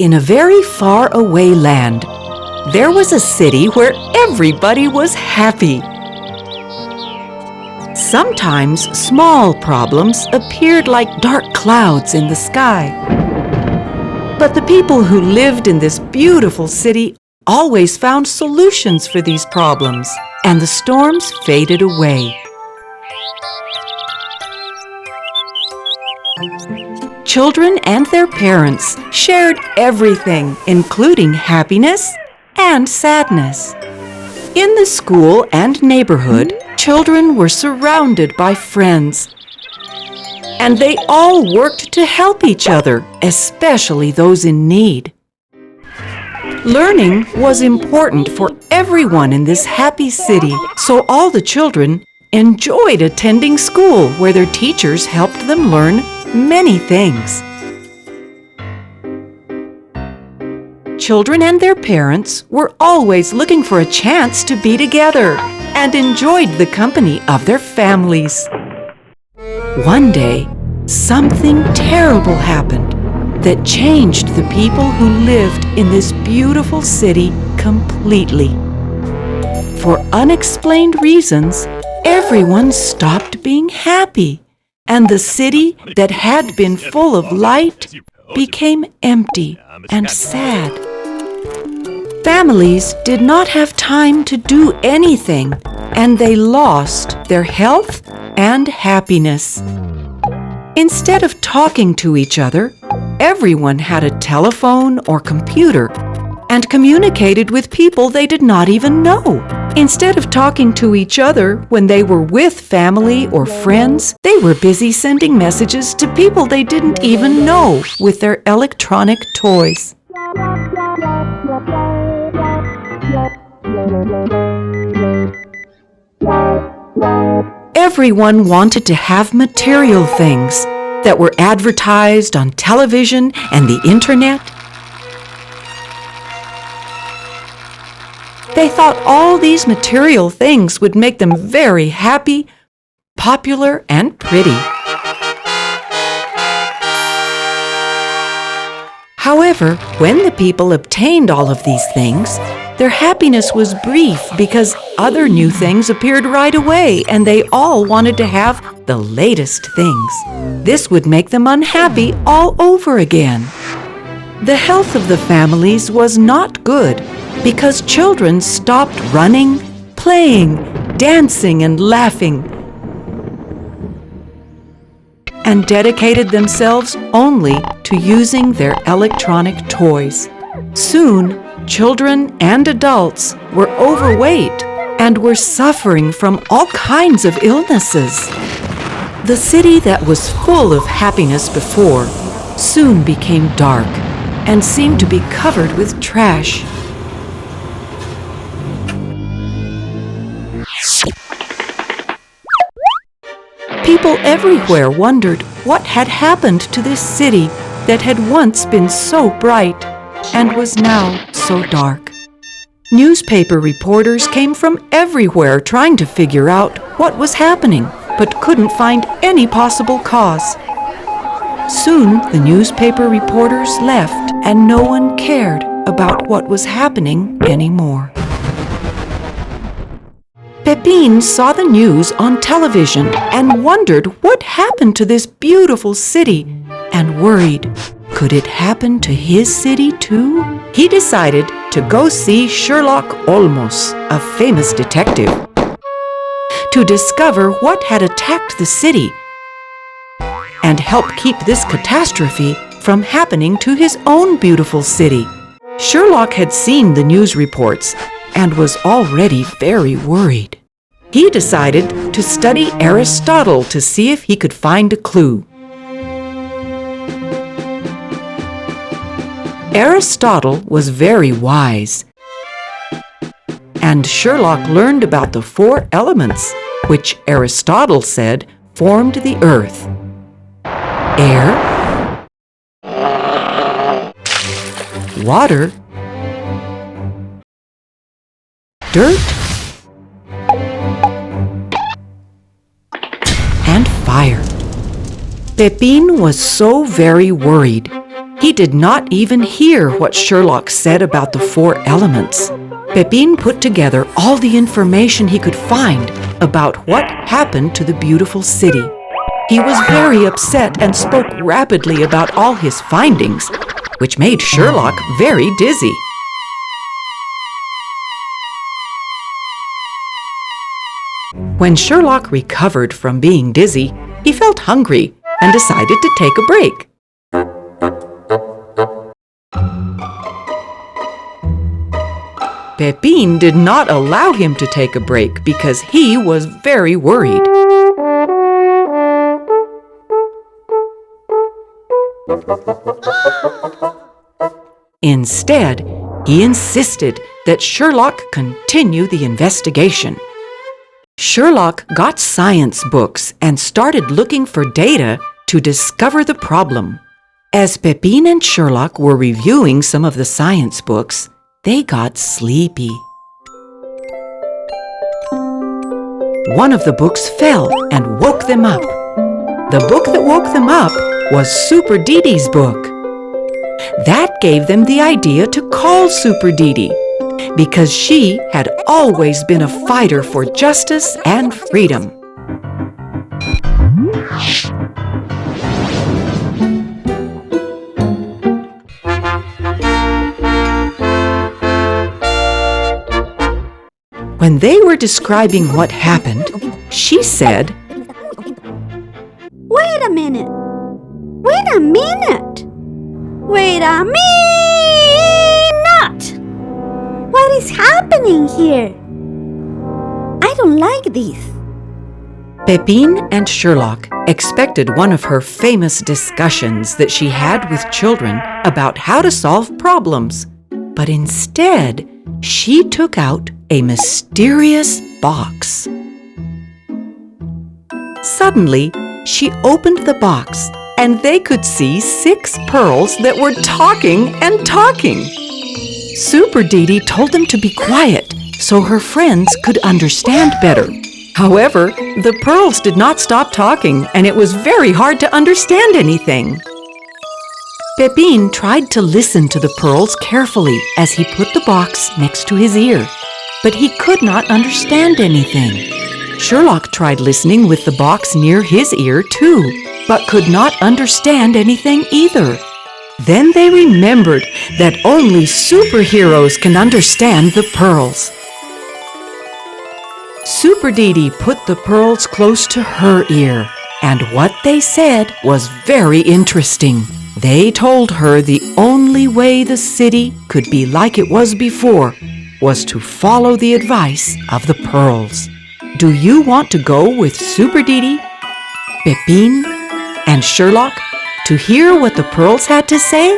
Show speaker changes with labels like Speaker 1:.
Speaker 1: in a very far-away land, there was a city where everybody was happy. Sometimes small problems appeared like dark clouds in the sky. But the people who lived in this beautiful city always found solutions for these problems, and the storms faded away. Children and their parents shared everything, including happiness and sadness. In the school and neighborhood, children were surrounded by friends, and they all worked to help each other, especially those in need. Learning was important for everyone in this happy city, so all the children enjoyed attending school where their teachers helped them learn many things. Children and their parents were always looking for a chance to be together and enjoyed the company of their families. One day, something terrible happened that changed the people who lived in this beautiful city completely. For unexplained reasons, everyone stopped being happy, and the city that had been full of light became empty and sad. Families did not have time to do anything, and they lost their health and happiness. Instead of talking to each other, everyone had a telephone or computer and communicated with people they did not even know. Instead of talking to each other when they were with family or friends, they were busy sending messages to people they didn't even know with their electronic toys. Everyone wanted to have material things that were advertised on television and the internet. They thought all these material things would make them very happy, popular, and pretty. However, when the people obtained all of these things, their happiness was brief because other new things appeared right away, and they all wanted to have the latest things. This would make them unhappy all over again. The health of the families was not good because children stopped running, playing, dancing, and laughing, and dedicated themselves only to using their electronic toys. Soon, children and adults were overweight and were suffering from all kinds of illnesses. The city that was full of happiness before soon became dark and seemed to be covered with trash. People everywhere wondered what had happened to this city that had once been so bright and was now so dark. Newspaper reporters came from everywhere trying to figure out what was happening, but couldn't find any possible cause. Soon, the newspaper reporters left, and no one cared about what was happening anymore. Pepin saw the news on television and wondered what happened to this beautiful city and worried. Could it happen to his city too? He decided to go see Sherlock Holmes, a famous detective, to discover what had attacked the city and help keep this catastrophe from happening to his own beautiful city. Sherlock had seen the news reports and was already very worried. He decided to study Aristotle to see if he could find a clue. Aristotle was very wise, and Sherlock learned about the 4 elements, which Aristotle said formed the earth: air, water, dirt, and fire. Pepin was so very worried. He did not even hear what Sherlock said about the 4 elements. Pepin put together all the information he could find about what happened to the beautiful city. He was very upset and spoke rapidly about all his findings, which made Sherlock very dizzy. When Sherlock recovered from being dizzy, he felt hungry and decided to take a break. Pepin did not allow him to take a break because he was very worried. Instead, he insisted that Sherlock continue the investigation. Sherlock got science books and started looking for data to discover the problem. As Pepin and Sherlock were reviewing some of the science books, they got sleepy. One of the books fell and woke them up. The book that woke them up was Super Didi's book. That gave them the idea to call Super Didi, because she had always been a fighter for justice and freedom. When they were describing what happened, she said,
Speaker 2: "Wait a minute! Wait a minute! Wait a minute! What is happening here? I don't like this."
Speaker 1: Pepin and Sherlock expected one of her famous discussions that she had with children about how to solve problems. But instead, she took out a mysterious box. Suddenly, she opened the box, and they could see 6 pearls that were talking and talking. Super Didi told them to be quiet so her friends could understand better. However, the pearls did not stop talking, and it was very hard to understand anything. Pepin tried to listen to the pearls carefully as he put the box next to his ear, but he could not understand anything. Sherlock tried listening with the box near his ear too, but could not understand anything either. Then they remembered that only superheroes can understand the pearls. Super Didi put the pearls close to her ear, and what they said was very interesting. They told her the only way the city could be like it was before was to follow the advice of the pearls. Do you want to go with Super Didi, Pepin, and Sherlock to hear what the pearls had to say?